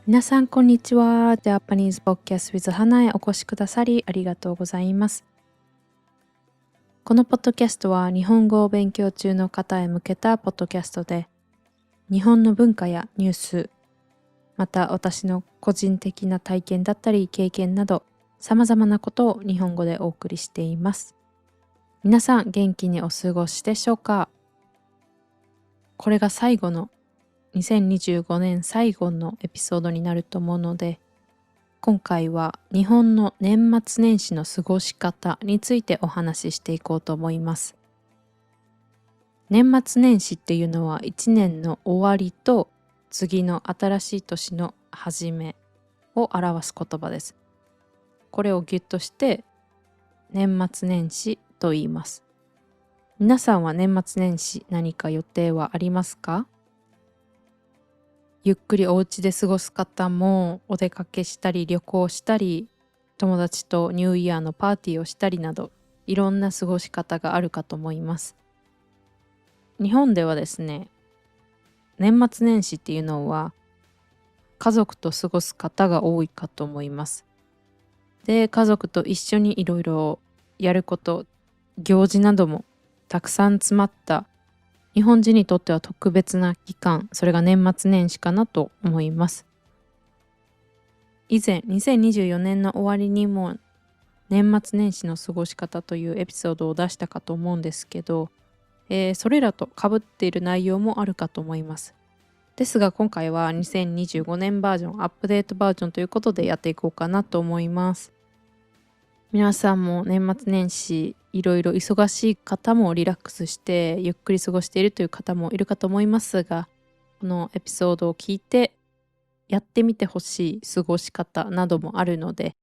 皆さんこんにちは。ジャパニーズポッキャス with 花へお越しくださりありがとうございます。このポッドキャストは日本語を勉強中の方へ向けたポッドキャストで、日本の文化やニュース、また私の個人的な体験だったり経験など、様々なことを日本語でお送りしています。皆さん元気にお過ごしでしょうか？これが最後の2025年最後のエピソードになると思うので、今回は日本の年末年始の過ごし方についてお話ししていこうと思います。年末年始っていうのは1年の終わりと次の新しい年の始めを表す言葉です。これをギュッとして年末年始と言います。皆さんは年末年始何か予定はありますか？ゆっくりお家で過ごす方もお出かけしたり旅行したり友達とニューイヤーのパーティーをしたりなどいろんな過ごし方があるかと思います。日本ではですね、年末年始っていうのは家族と過ごす方が多いかと思います。で、家族と一緒にいろいろやること、行事などもたくさん詰まった日本人にとっては特別な期間、それが年末年始かなと思います。以前2024年の終わりにも年末年始の過ごし方というエピソードを出したかと思うんですけど、それらと被っている内容もあるかと思います。ですが今回は2025年バージョン、アップデートバージョンということでやっていこうかなと思います。皆さんも年末年始いろいろ忙しい方もリラックスしてゆっくり過ごしているという方もいるかと思いますが、このエピソードを聞いてやってみてほしい過ごし方などもあるので、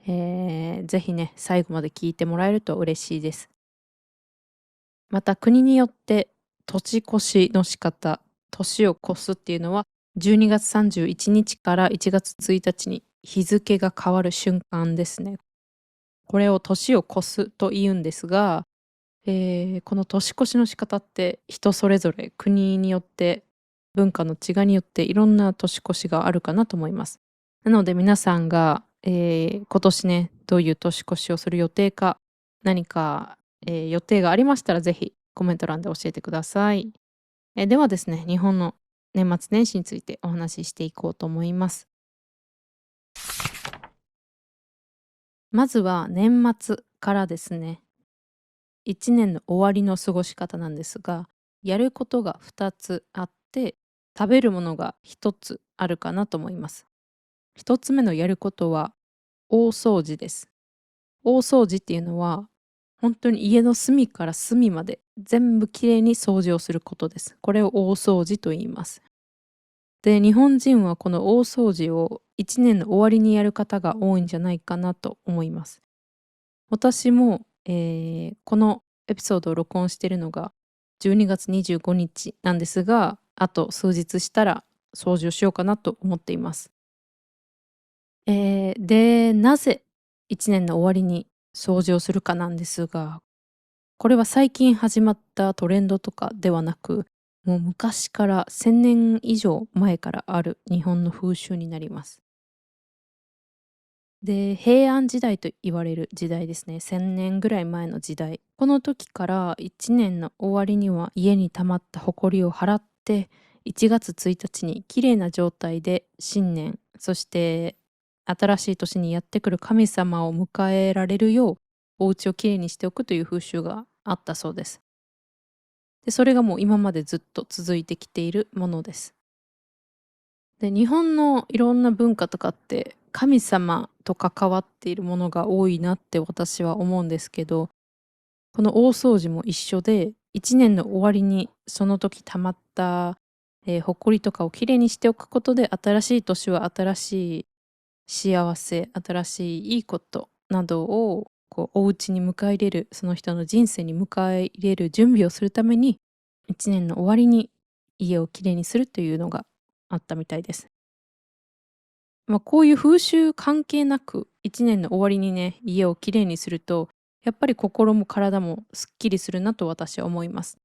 ぜひね、最後まで聞いてもらえると嬉しいです。また国によって年越しの仕方、年を越すっていうのは12月31日から1月1日に日付が変わる瞬間ですね。これを年を越すと言うんですが、この年越しの仕方って人それぞれ国によって文化の違いによっていろんな年越しがあるかなと思います。なので皆さんが、今年ね、どういう年越しをする予定か、何か、予定がありましたらぜひコメント欄で教えてください。ではですね、日本の年末年始についてお話ししていこうと思います。まずは年末からですね、1年の終わりの過ごし方なんですが、やることが2つあって、食べるものが1つあるかなと思います。1つ目のやることは大掃除です。大掃除っていうのは、本当に家の隅から隅まで全部きれいに掃除をすることです。これを大掃除と言います。で、日本人はこの大掃除を1年の終わりにやる方が多いんじゃないかなと思います。私も、このエピソードを録音しているのが12月25日なんですが、あと数日したら掃除をしようかなと思っています。で、なぜ1年の終わりに掃除をするかなんですが、これは最近始まったトレンドとかではなく、もう昔から1000年以上前からある日本の風習になります。で、平安時代と言われる時代ですね。1000年ぐらい前の時代。この時から1年の終わりには家に溜まった埃を払って、1月1日にきれいな状態で新年、そして新しい年にやってくる神様を迎えられるよう、お家をきれいにしておくという風習があったそうです。で、それがもう今までずっと続いてきているものです。で、日本のいろんな文化とかって、神様と関わっているものが多いなって私は思うんですけど、この大掃除も一緒で、1年の終わりにその時溜まった、埃とかをきれいにしておくことで、新しい年は新しい幸せ、新しいいいことなどをこうお家に迎え入れる、その人の人生に迎え入れる準備をするために、1年の終わりに家をきれいにするというのがあったみたいです。こういう風習関係なく、1年の終わりにね、家をきれいにすると、やっぱり心も体もすっきりするなと私は思います。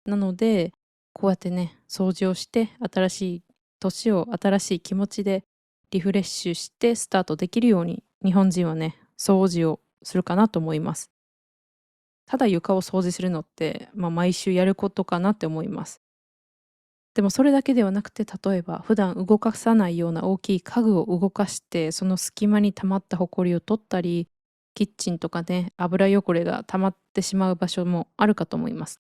なので、こうやってね、掃除をして新しい年を新しい気持ちでリフレッシュしてスタートできるように、日本人はね、掃除をするかなと思います。ただ床を掃除するのって、毎週やることかなって思います。でもそれだけではなくて、例えば普段動かさないような大きい家具を動かして、その隙間に溜まったほこりを取ったり、キッチンとかね、油汚れが溜まってしまう場所もあるかと思います。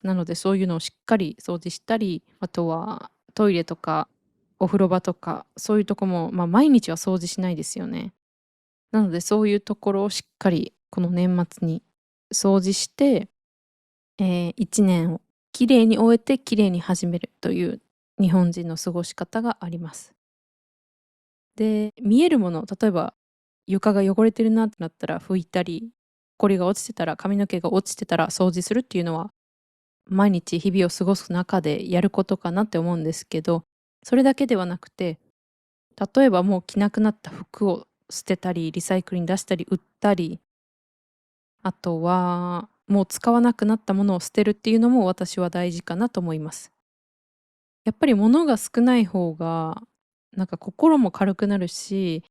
なのでそういうのをしっかり掃除したり、あとはトイレとかお風呂場とか、そういうとこも、毎日は掃除しないですよね。なのでそういうところをしっかりこの年末に掃除して、1年をきれいに終えてきれいに始めるという日本人の過ごし方があります。で、見えるもの、例えば床が汚れてるなってなったら拭いたり、こりが落ちてたら、髪の毛が落ちてたら掃除するっていうのは、毎日日々を過ごす中でやることかなって思うんですけど、それだけではなくて、例えばもう着なくなった服を捨てたり、リサイクルに出したり、売ったり、あとは、もう使わなくなったものを捨てるっていうのも私は大事かなと思います。やっぱり物が少ない方が、なんか心も軽くなるし、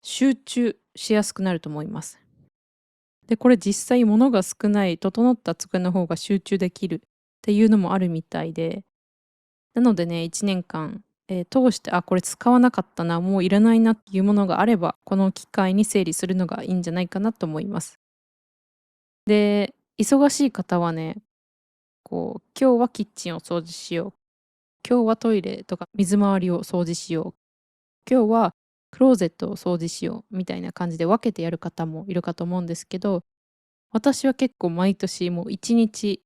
集中しやすくなると思います。で、これ実際物が少ない整った机の方が集中できるっていうのもあるみたいで、なのでね、1年間、通して、これ使わなかったな、もういらないなっていうものがあれば、この機会に整理するのがいいんじゃないかなと思います。で、忙しい方はね、今日はキッチンを掃除しよう。今日はトイレとか水回りを掃除しよう。今日はクローゼットを掃除しようみたいな感じで分けてやる方もいるかと思うんですけど、私は結構毎年もう1日、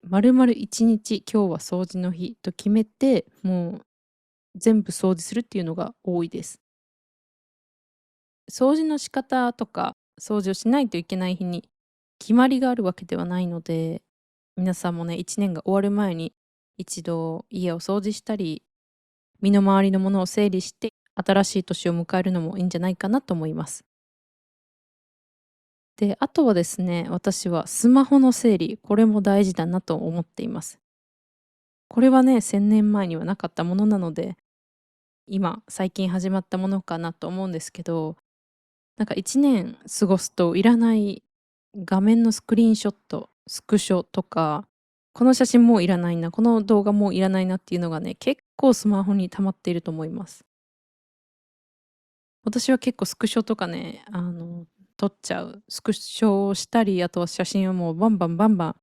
丸々1日今日は掃除の日と決めて、もう全部掃除するっていうのが多いです。掃除の仕方とか、掃除をしないといけない日に決まりがあるわけではないので、皆さんもね、1年が終わる前に一度家を掃除したり、身の回りのものを整理して、新しい年を迎えるのもいいんじゃないかなと思います。で、あとはですね、私はスマホの整理、これも大事だなと思っています。これはね、1000年前にはなかったものなので、最近始まったものかなと思うんですけど、なんか1年過ごすといらない画面のスクリーンショット、スクショとか、この写真もういらないな、この動画もういらないなっていうのがね、結構スマホに溜まっていると思います。私は結構スクショとかね、撮っちゃう。スクショをしたり、あとは写真をもうバンバンバンバン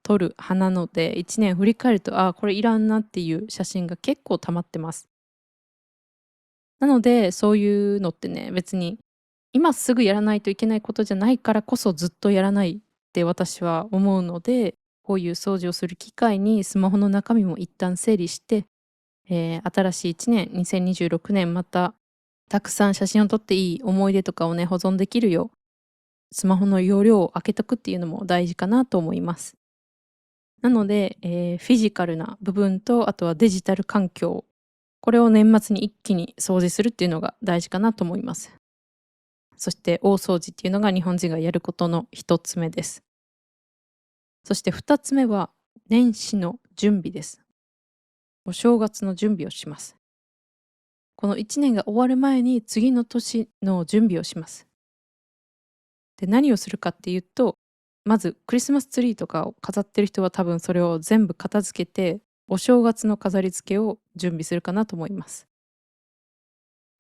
撮る派なので、1年振り返ると、これいらんなっていう写真が結構溜まってます。なので、そういうのってね、別に今すぐやらないといけないことじゃないからこそずっとやらないって私は思うので、こういう掃除をする機会にスマホの中身も一旦整理して、新しい1年、2026年またたくさん写真を撮っていい思い出とかをね、保存できるよう、スマホの容量を空けとくっていうのも大事かなと思います。なので、フィジカルな部分と、あとはデジタル環境、これを年末に一気に掃除するっていうのが大事かなと思います。そして大掃除っていうのが日本人がやることの一つ目です。そして二つ目は、年始の準備です。お正月の準備をします。この1年が終わる前に次の年の準備をします。で、何をするかっていうと、まずクリスマスツリーとかを飾ってる人は多分それを全部片付けて、お正月の飾り付けを準備するかなと思います。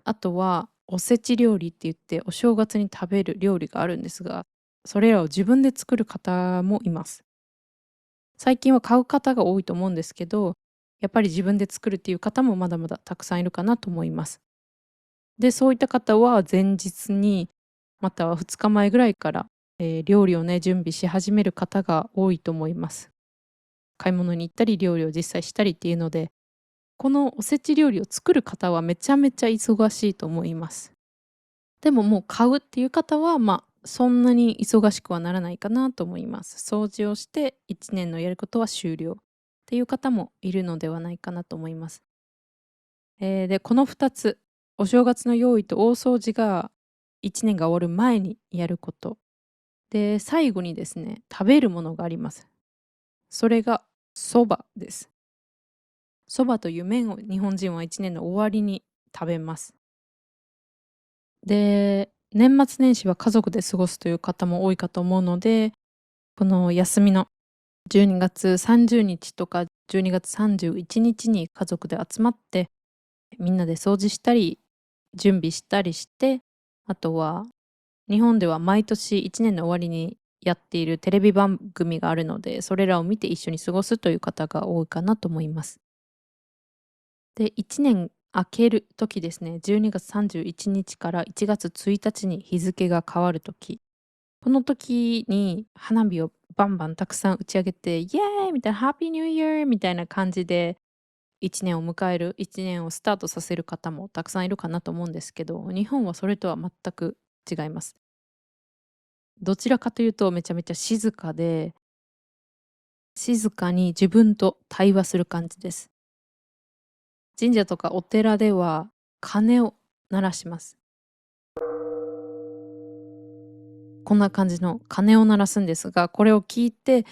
あとは、おせち料理って言ってお正月に食べる料理があるんですが、それらを自分で作る方もいます。最近は買う方が多いと思うんですけど、やっぱり自分で作るっていう方もまだまだたくさんいるかなと思います。で、そういった方は前日に、または2日前ぐらいから、料理をね、準備し始める方が多いと思います。買い物に行ったり、料理を実際したりっていうので、このおせち料理を作る方はめちゃめちゃ忙しいと思います。でももう買うっていう方は、そんなに忙しくはならないかなと思います。掃除をして1年のやることは終了っていう方もいるのではないかなと思います。で、この2つ、お正月の用意と大掃除が1年が終わる前にやること。で、最後にですね、食べるものがあります。それが蕎麦です。そばという麺を日本人は1年の終わりに食べます。で、年末年始は家族で過ごすという方も多いかと思うので、この休みの12月30日とか12月31日にちに家族で集まって、みんなで掃除したり、準備したりして、あとは日本では毎年1年の終わりにやっているテレビ番組があるので、それらを見て一緒に過ごすという方が多いかなと思います。で、1年明ける時ですね、12月31日から1月1日に日付が変わる時、この時に花火をバンバンたくさん打ち上げて、イエーイみたいな、ハッピーニューイヤーみたいな感じで1年を迎える、1年をスタートさせる方もたくさんいるかなと思うんですけど、日本はそれとは全く違います。どちらかというとめちゃめちゃ静かで、静かに自分と対話する感じです。神社とかお寺では鐘を鳴らします。こんな感じの鐘を鳴らすんですが、これを聞いて、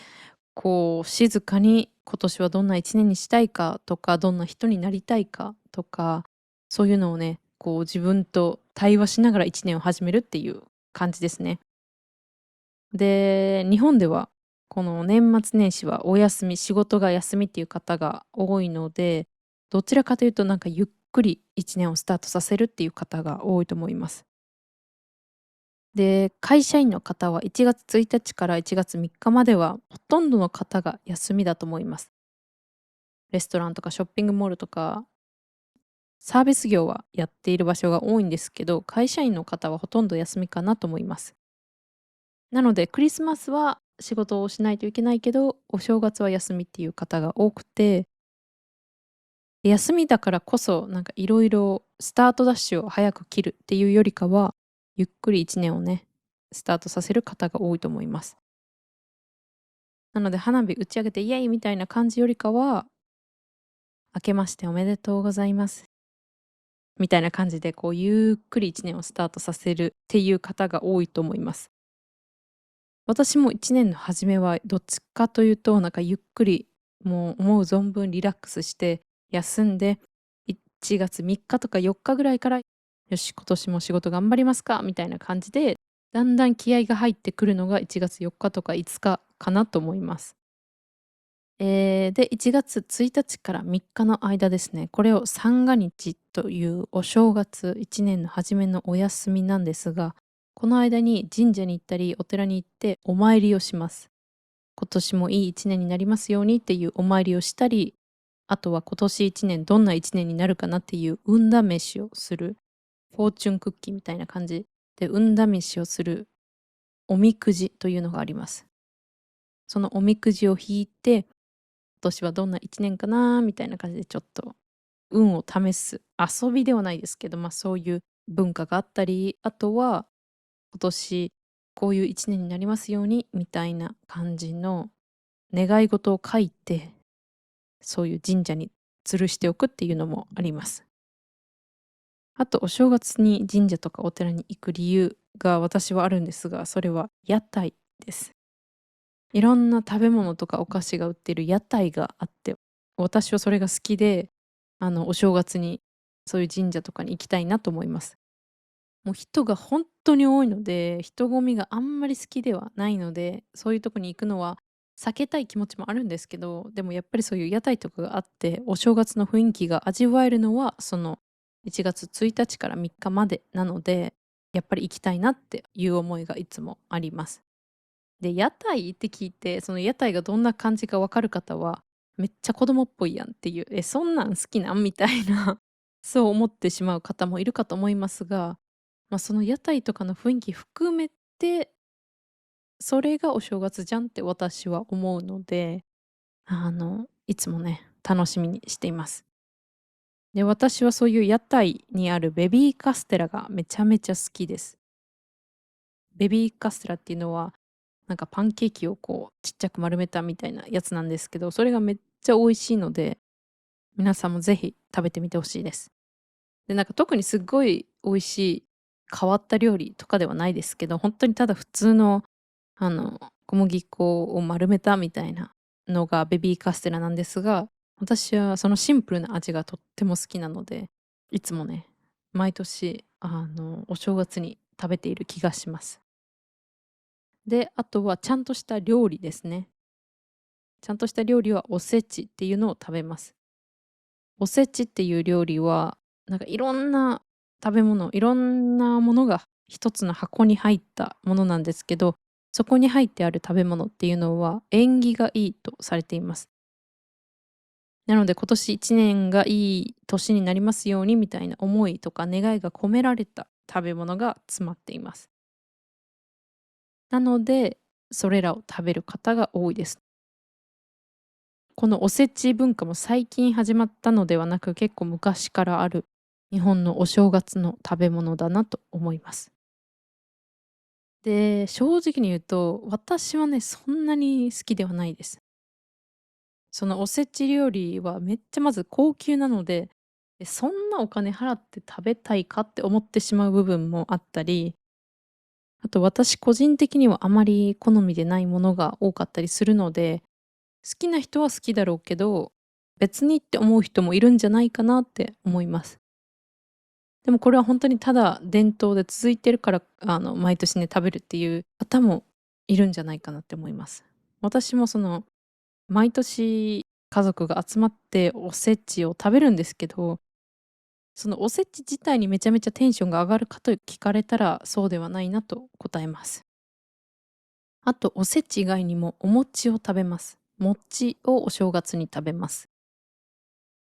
こう静かに今年はどんな1年にしたいかとか、どんな人になりたいかとか、そういうのをね、こう自分と対話しながら1年を始めるっていう感じですね。で、日本ではこの年末年始はお休み、仕事が休みっていう方が多いので、どちらかというとなんかゆっくり1年をスタートさせるっていう方が多いと思います。で、会社員の方は1月1日から1月3日まではほとんどの方が休みだと思います。レストランとかショッピングモールとか、サービス業はやっている場所が多いんですけど、会社員の方はほとんど休みかなと思います。なので、クリスマスは仕事をしないといけないけど、お正月は休みっていう方が多くて、休みだからこそ、なんかいろいろスタートダッシュを早く切るっていうよりかは、ゆっくり1年をね、スタートさせる方が多いと思います。なので、花火打ち上げてイエイみたいな感じよりかは、明けましておめでとうございますみたいな感じで、こうゆっくり1年をスタートさせるっていう方が多いと思います。私も1年の初めはどっちかというと、なんかゆっくり、もう思う存分リラックスして休んで、1月3日とか4日ぐらいから、よし、今年も仕事頑張りますかみたいな感じで、だんだん気合が入ってくるのが1月4日とか5日かなと思います。で、1月1日から3日の間ですね、これを三が日というお正月、1年の初めのお休みなんですが、この間に神社に行ったり、お寺に行ってお参りをします。今年もいい1年になりますようにっていうお参りをしたり、あとは今年1年どんな1年になるかなっていう運試しをする、フォーチュンクッキーみたいな感じで運試しをするおみくじというのがあります。そのおみくじを引いて、今年はどんな1年かなみたいな感じでちょっと運を試す、遊びではないですけど、そういう文化があったり、あとは今年こういう1年になりますようにみたいな感じの願い事を書いて、そういう神社に吊るしておくっていうのもあります。あとお正月に神社とかお寺に行く理由が私はあるんですが、それは屋台です。いろんな食べ物とかお菓子が売ってる屋台があって、私はそれが好きで、お正月にそういう神社とかに行きたいなと思います。もう人が本当に多いので、人混みがあんまり好きではないので、そういうとこに行くのは避けたい気持ちもあるんですけど、でもやっぱりそういう屋台とかがあって、お正月の雰囲気が味わえるのは、その1月1日から3日までなので、やっぱり行きたいなっていう思いがいつもあります。で、屋台って聞いて、その屋台がどんな感じか分かる方は、めっちゃ子供っぽいやんっていう、そんなん好きなんみたいな、そう思ってしまう方もいるかと思いますが、その屋台とかの雰囲気含めて、それがお正月じゃんって私は思うので、いつもね、楽しみにしています。で、私はそういう屋台にあるベビーカステラがめちゃめちゃ好きです。ベビーカステラっていうのは、なんかパンケーキをこうちっちゃく丸めたみたいなやつなんですけど、それがめっちゃ美味しいので、皆さんもぜひ食べてみてほしいです。で、なんか特にすっごい美味しい変わった料理とかではないですけど、本当にただ普通の小麦粉を丸めたみたいなのがベビーカステラなんですが、私はそのシンプルな味がとっても好きなので、いつもね、毎年お正月に食べている気がします。で、あとはちゃんとした料理ですね。ちゃんとした料理はおせちっていうのを食べます。おせちっていう料理は、なんかいろんな食べ物、いろんなものが一つの箱に入ったものなんですけど、そこに入ってある食べ物っていうのは縁起がいいとされています。なので今年1年がいい年になりますようにみたいな思いとか願いが込められた食べ物が詰まっています。なので、それらを食べる方が多いです。このおせち文化も最近始まったのではなく、結構昔からある日本のお正月の食べ物だなと思います。で、正直に言うと、私はね、そんなに好きではないです。そのおせち料理はめっちゃまず高級なので、そんなお金払って食べたいかって思ってしまう部分もあったり、あと私個人的にはあまり好みでないものが多かったりするので、好きな人は好きだろうけど、別にって思う人もいるんじゃないかなって思います。でもこれは本当にただ伝統で続いてるから、毎年ね、食べるっていう方もいるんじゃないかなって思います。私も毎年家族が集まっておせちを食べるんですけど、そのおせち自体にめちゃめちゃテンションが上がるかと聞かれたら、そうではないなと答えます。あとおせち以外にもお餅を食べます。餅をお正月に食べます。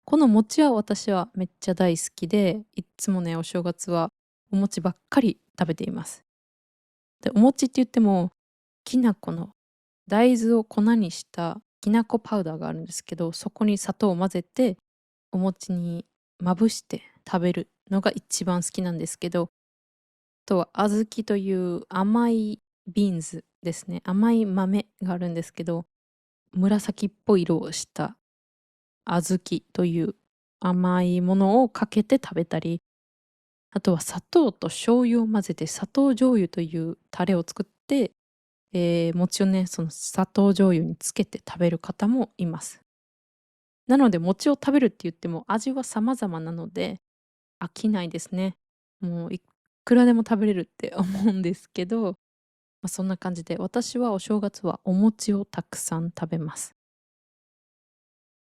この餅は私はめっちゃ大好きで、いっつもね、お正月はお餅ばっかり食べています。で、お餅って言っても、きな粉の大豆を粉にしたきなこパウダーがあるんですけど、そこに砂糖を混ぜて、お餅にまぶして食べるのが一番好きなんですけど、あとは小豆という甘いビーンズですね。甘い豆があるんですけど、紫っぽい色をした小豆という甘いものをかけて食べたり、あとは砂糖と醤油を混ぜて砂糖醤油というタレを作って、餅をね、その砂糖醤油につけて食べる方もいます。なので餅を食べるって言っても味は様々なので、飽きないですね。もういくらでも食べれるって思うんですけど、そんな感じで、私はお正月はお餅をたくさん食べます。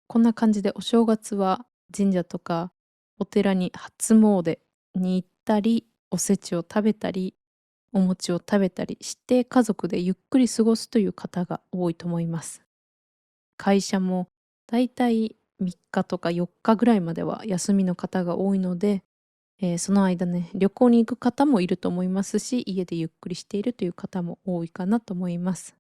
こんな感じでお正月は神社とかお寺に初詣に行ったり、おせちを食べたり、お餅を食べたりして、家族でゆっくり過ごすという方が多いと思います。会社もだいたい3日とか4日ぐらいまでは休みの方が多いので、その間ね、旅行に行く方もいると思いますし、家でゆっくりしているという方も多いかなと思います。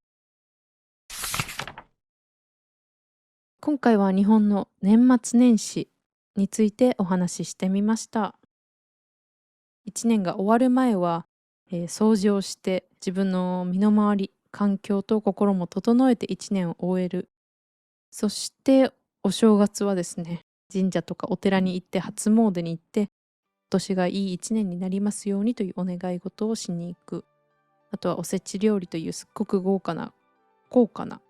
今回は日本の年末年始についてお話ししてみました。1年が終わる前は、掃除をして自分の身の回り、環境と心も整えて1年を終える。そしてお正月はですね、神社とかお寺に行って初詣に行って、今年がいい1年になりますようにというお願い事をしに行く。あとはおせち料理というすっごく豪華な高価な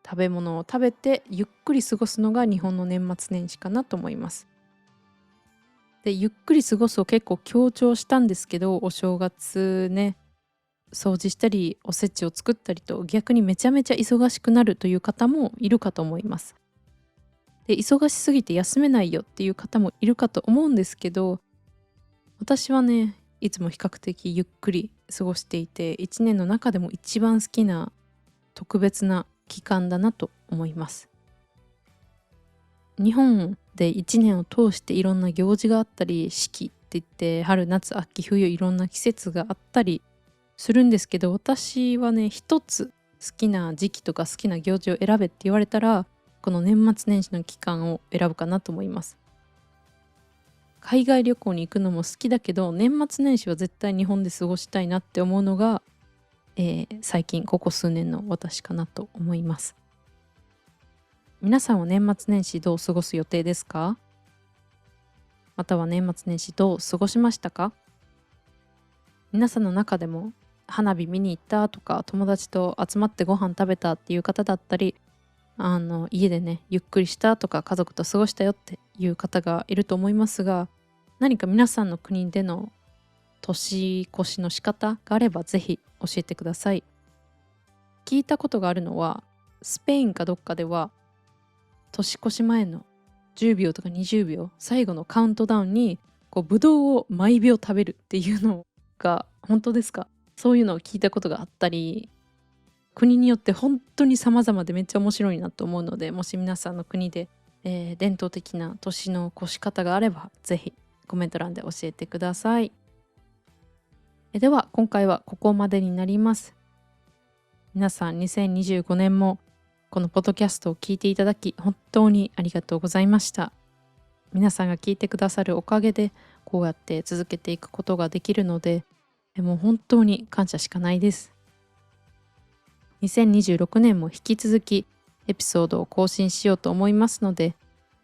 食べ物を食べてゆっくり過ごすのが日本の年末年始かなと思います。で、ゆっくり過ごすを結構強調したんですけど、お正月ね、掃除したりおせちを作ったりと逆にめちゃめちゃ忙しくなるという方もいるかと思います。で、忙しすぎて休めないよっていう方もいるかと思うんですけど、私はね、いつも比較的ゆっくり過ごしていて、1年の中でも一番好きな特別な期間だなと思います。日本で1年を通していろんな行事があったり、四季って言って春夏秋冬いろんな季節があったりするんですけど、私はね、一つ好きな時期とか好きな行事を選べって言われたら、この年末年始の期間を選ぶかなと思います。海外旅行に行くのも好きだけど、年末年始は絶対日本で過ごしたいなって思うのが、最近ここ数年の私かなと思います。皆さんは年末年始どう過ごす予定ですか？または年末年始どう過ごしましたか？皆さんの中でも花火見に行ったとか、友達と集まってご飯食べたっていう方だったり、家でねゆっくりしたとか家族と過ごしたよっていう方がいると思いますが、何か皆さんの国での年越しの仕方があればぜひ教えてください。聞いたことがあるのは、スペインかどっかでは年越し前の10秒とか20秒最後のカウントダウンにブドウを毎秒食べるっていうのが本当ですか？そういうのを聞いたことがあったり、国によって本当に様々でめっちゃ面白いなと思うので、もし皆さんの国で、伝統的な年の越し方があればぜひコメント欄で教えてください。では今回はここまでになります。皆さん2025年もこのポッドキャストを聞いていただき本当にありがとうございました。皆さんが聞いてくださるおかげでこうやって続けていくことができるので、もう本当に感謝しかないです。2026年も引き続きエピソードを更新しようと思いますので、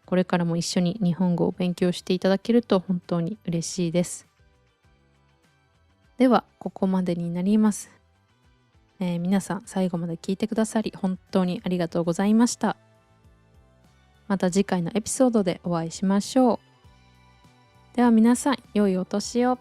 これからも一緒に日本語を勉強していただけると本当に嬉しいです。ではここまでになります。皆さん最後まで聞いてくださり本当にありがとうございました。また次回のエピソードでお会いしましょう。では皆さん良いお年を。